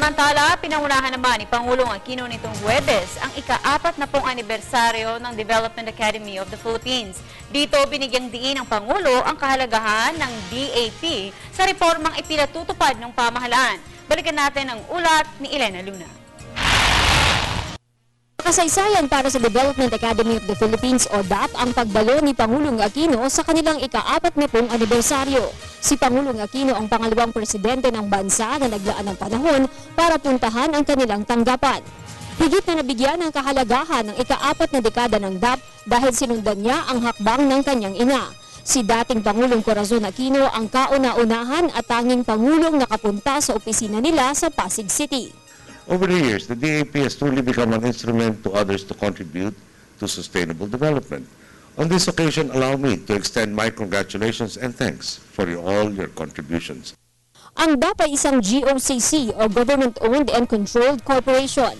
Samantala, pinangunahan naman ni Pangulong Aquino nitong Huwebes ang ika-40 anibersaryo ng Development Academy of the Philippines. Dito, binigyang diin ng Pangulo ang kahalagahan ng DAP sa reformang ipinatutupad ng pamahalaan. Balikan natin ang ulat ni Elena Luna. Kasaysayan para sa Development Academy of the Philippines o DAP ang pagdalo ni Pangulong Aquino sa kanilang ika-40 anibersaryo. Si Pangulong Aquino ang pangalawang presidente ng bansa na naglaan ng panahon para puntahan ang kanilang tanggapan. Higit na nabigyan ng kahalagahan ng ika-4 na dekada ng DAP dahil sinundan niya ang hakbang ng kanyang ina. Si dating Pangulong Corazon Aquino ang kauna-unahan at tanging Pangulong nakapunta sa opisina nila sa Pasig City. Over the years, the DAP has truly become an instrument to others to contribute to sustainable development. On this occasion, allow me to extend my congratulations and thanks for all your contributions. Ang DAP ay isang GOCC o Government-Owned and Controlled Corporation.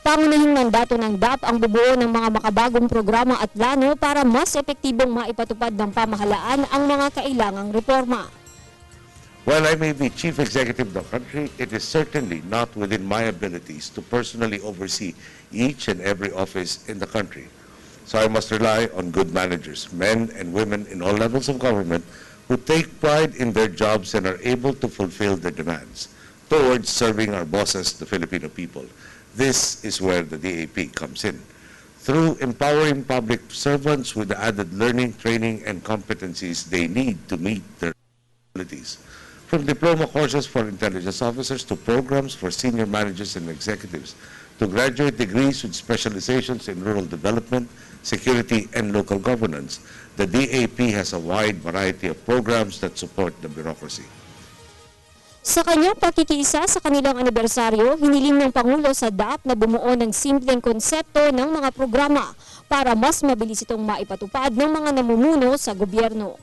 Pangunahing mandato ng DAP ang bubuo ng mga makabagong programa at plano para mas epektibong maipatupad ng pamahalaan ang mga kailangang reforma. While I may be chief executive of the country, it is certainly not within my abilities to personally oversee each and every office in the country. So I must rely on good managers, men and women in all levels of government who take pride in their jobs and are able to fulfill their demands towards serving our bosses, the Filipino people. This is where the DAP comes in. Through empowering public servants with the added learning, training, and competencies they need to meet their abilities. From diploma courses for intelligence officers to programs for senior managers and executives, to graduate degrees with specializations in rural development, security, and local governance, the DAP has a wide variety of programs that support the bureaucracy. Sa kanyang pakikiisa sa kanilang anibersaryo, hiniling ng Pangulo sa DAP na bumuo ng simpleng konsepto ng mga programa para mas mabilis itong maipatupad ng mga namumuno sa gobyerno.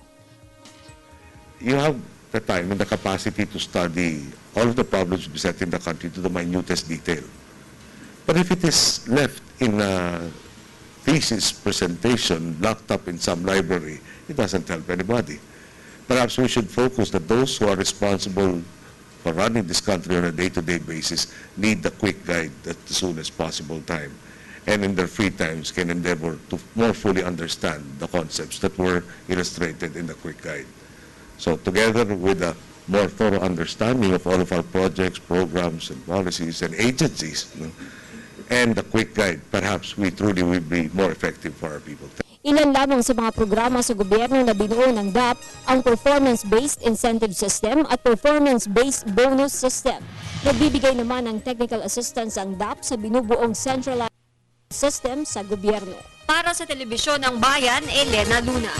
You have the time and the capacity to study all of the problems besetting the country to the minutest detail. But if it is left in a thesis presentation locked up in some library, it doesn't help anybody. Perhaps we should focus that those who are responsible for running this country on a day-to-day basis need the quick guide at the soonest possible time, and in their free times can endeavor to more fully understand the concepts that were illustrated in the quick guide. So together with a more thorough understanding of all of our projects, programs, and policies and agencies, and the quick guide, perhaps we truly will be more effective for our people. Ilan lamang sa mga programa sa gobyerno na binuo ng DAP ang Performance-Based Incentive System at Performance-Based Bonus System. Nagbibigay naman ng technical assistance ang DAP sa binubuong centralized system sa gobyerno. Para sa Telebisyon ng Bayan, Elena Luna.